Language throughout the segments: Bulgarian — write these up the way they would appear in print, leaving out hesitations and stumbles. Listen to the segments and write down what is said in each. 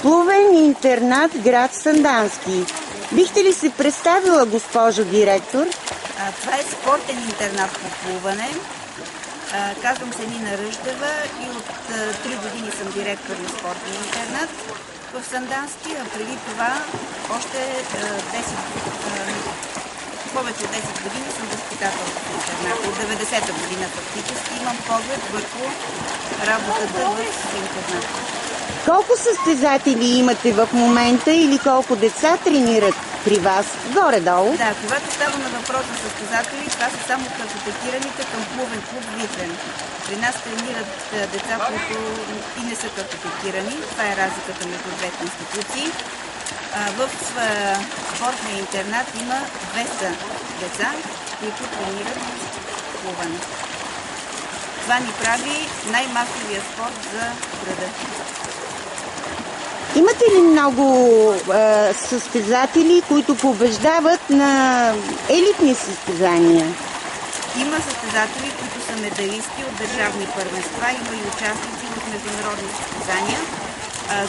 Плувен интернат град Сандански. Бихте ли се представила, госпожо директор? Това е спортен интернат по плуване. Казвам се Нина Ръждева и от 3 години съм директор на спортния интернат в Сандански, а преди това още повече от 10 години съм възпитател в интернат. От 90-та година фактически имам поглед върху работата в интернат. Колко състезатели имате в момента или колко деца тренират при вас? Горе-долу. Да, когато става на въпрос за състезатели, това са само картотекираните към плувен клуб Витлен. При нас тренират деца, които и не са картотекирани. Това е разликата между двете институции. В спортния интернат има 200 деца, които тренират плуване. Това ни прави най-масовия спорт за града. Имате ли много състезатели, които побеждават на елитни състезания? Има състезатели, които са медалисти от държавни първенства, има и участници в международни състезания.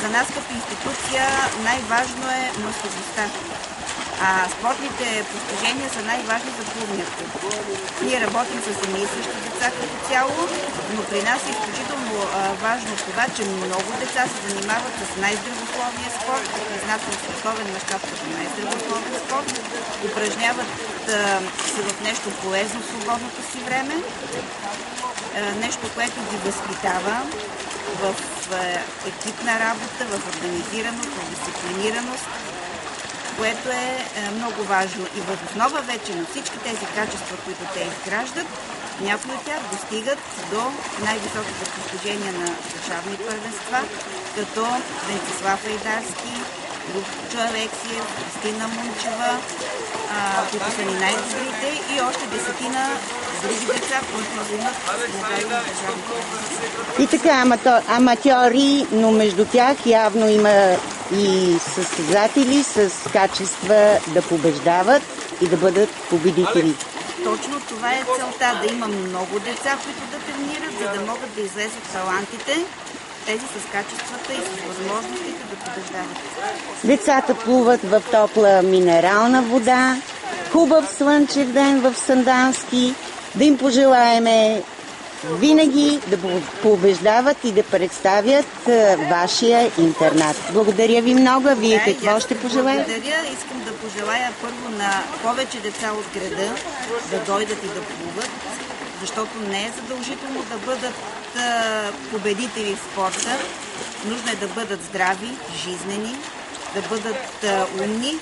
За нас като институция най-важно е масовостта. Спортните постижения са най-важни за плувния клуб. Ние работим с едни и същи деца като цяло, но при нас е изключително важно това, че много деца се занимават с най-здравословния спорт, признат в световен мащаб като най-здравословен спорт, упражняват се в нещо полезно в свободното си време, нещо, което ги възпитава в екипна работа, в организираност, в дисциплинираност, което е много важно. И въз основа вече на всички тези качества, които те изграждат, някои от тях достигат до най-високите постижения на държавни първенства, като Венцислав Айдарски, Любчо Алексиев, Кристина Мунчева, които са ни най-добрите, и още 10 други деца, които взимат медали на държавни първенства. И така, аматьори, но между тях явно има и състезатели с качества да побеждават и да бъдат победители. Точно това е целта, да има много деца, които да тренират, за да могат да излезат талантите, тези с качествата и с възможностите да побеждават. Децата плуват в топла минерална вода, хубав слънчев ден в Сандански. Да им пожелаеме винаги да побеждават и да представят вашия интернат. Благодаря ви много. А вие какво ще пожелаете? Благодаря. Искам да пожелая първо на повече деца от града да дойдат и да плуват, защото не е задължително да бъдат победители в спорта. Нужно е да бъдат здрави, жизнени, да бъдат умни.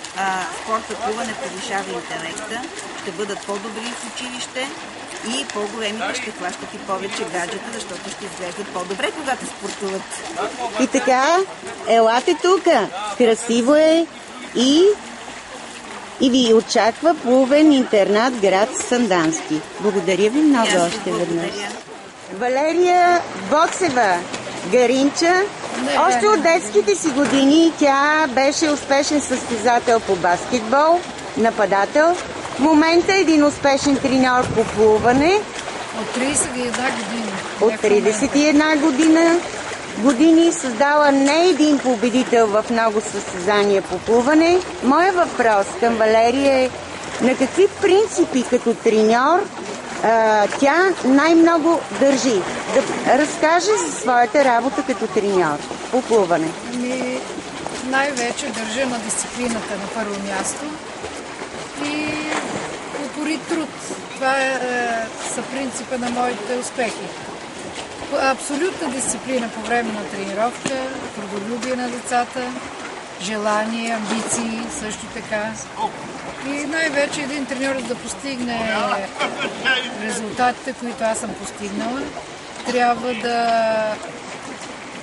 Спорта плуване повишава интелекта, ще бъдат по-добри в училище и по-големите ще хващат и повече гаджета, защото ще изглеждат по-добре, когато спортуват. И така, елате тук. Красиво е и ви очаква плувен интернат град Сандански. Благодаря ви много още веднъж. Валерия Боцева, Гаринча. Още от детските си години тя беше успешен състезател по баскетбол, нападател. В момента е един успешен треньор по плуване. От 31 години. От 31 години създала не един победител в много състезания по плуване. Моя въпрос към Валерия е: на какви принципи като треньор тя най-много държи? Да разкаже за своята работа като треньор по плуване. Най-вече държа на дисциплината на първо място и упорит труд. Това са принципа на моите успехи. Абсолютна дисциплина по време на тренировка, трудолюбие на децата, желание, амбиции също така. И най-вече един треньор да постигне резултатите, които аз съм постигнала, трябва да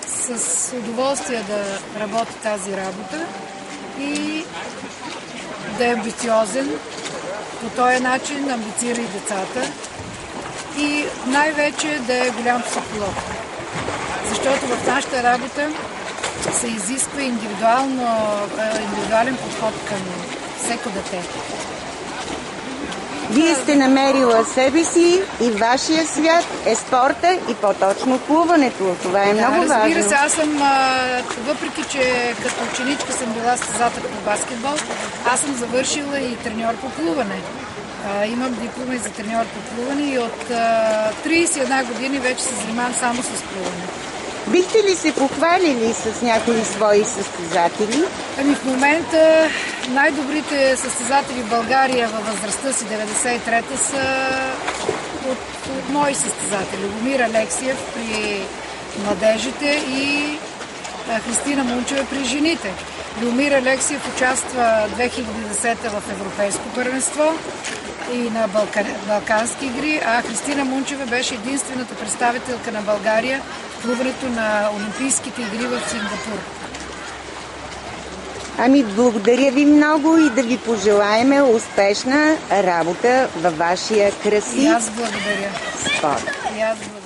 с удоволствие да работи тази работа и да е амбициозен. По този начин амбицира и децата и най-вече да е голям психолог. Защото в нашата работа се изисква индивидуален подход към всеко дете. Вие сте намерила себе си и вашия свят е спорта и по-точно плуването. Това е много важно. Разбира се, аз съм, въпреки че като ученичка съм била състезател по баскетбол, аз съм завършила и треньор по плуване. Имам диплома и за треньор по плуване и от 31 години вече се занимавам само с плуване. Бихте ли се похвалили с някои свои състезатели? Ами в момента най-добрите състезатели в България във възрастта си 93-та са от мои състезатели. Любомир Алексиев при младежите и Христина Мунчева при жените. Любомир Алексиев участва 2010 в Европейско първенство и на Балкански игри, а Христина Мунчева беше единствената представителка на България в плуването на Олимпийските игри в Сингапур. Ами, благодаря ви много и да ви пожелаем успешна работа във вашия красив И аз благодаря. спорт. И аз благодаря.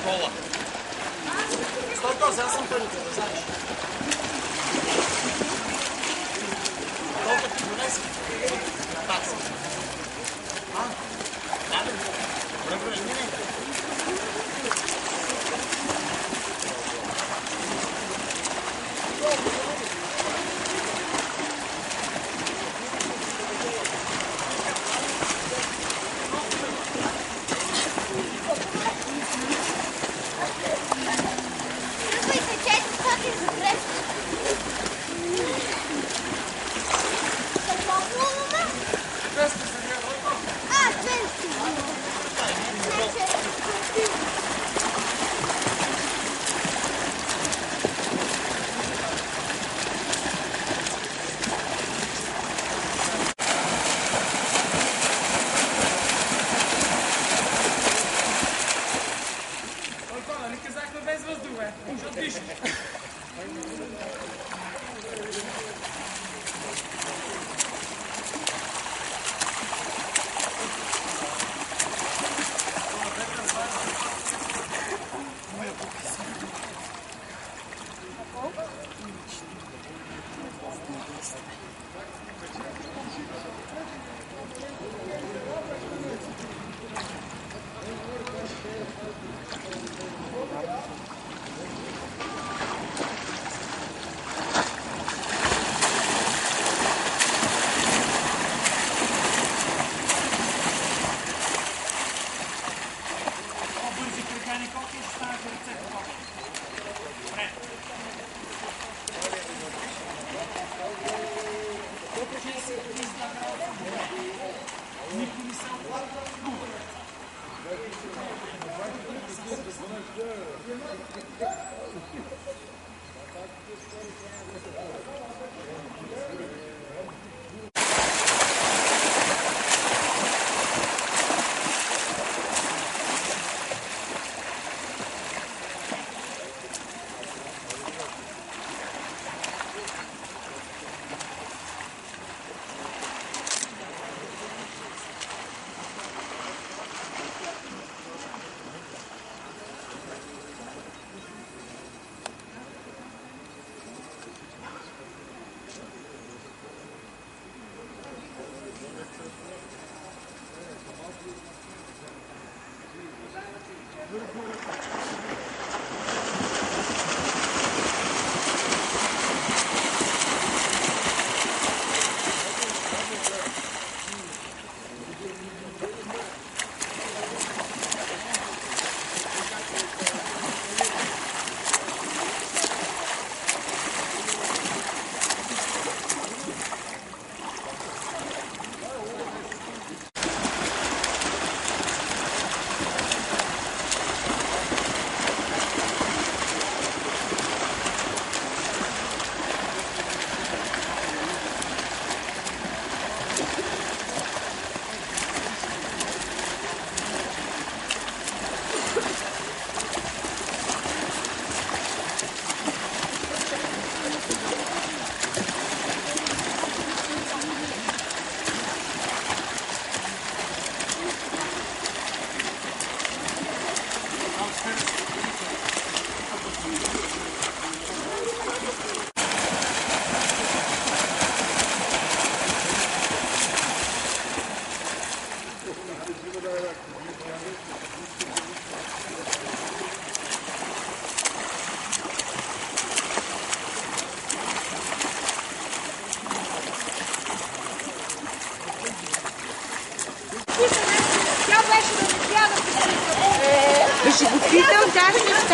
Кола. Стойко, аз съм парите, да знаеш. Толкова ти донеси. Такса. Да, добре, мине.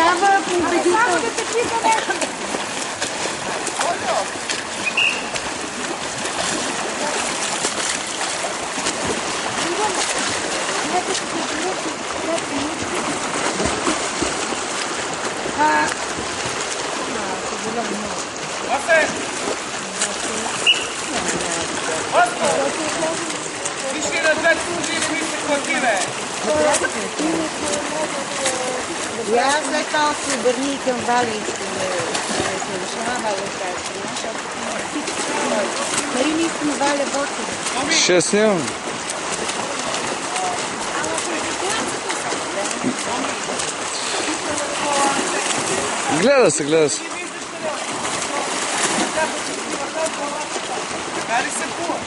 става победител. Оце! Вижте на две тузи, които се кладиве! И аз след това се обърни и към Вали и искам да решава Валя от тази страна, защото Мари не искам Валя Ботева. Ще снимам. Гледа се, гледа се. Така ли се кува?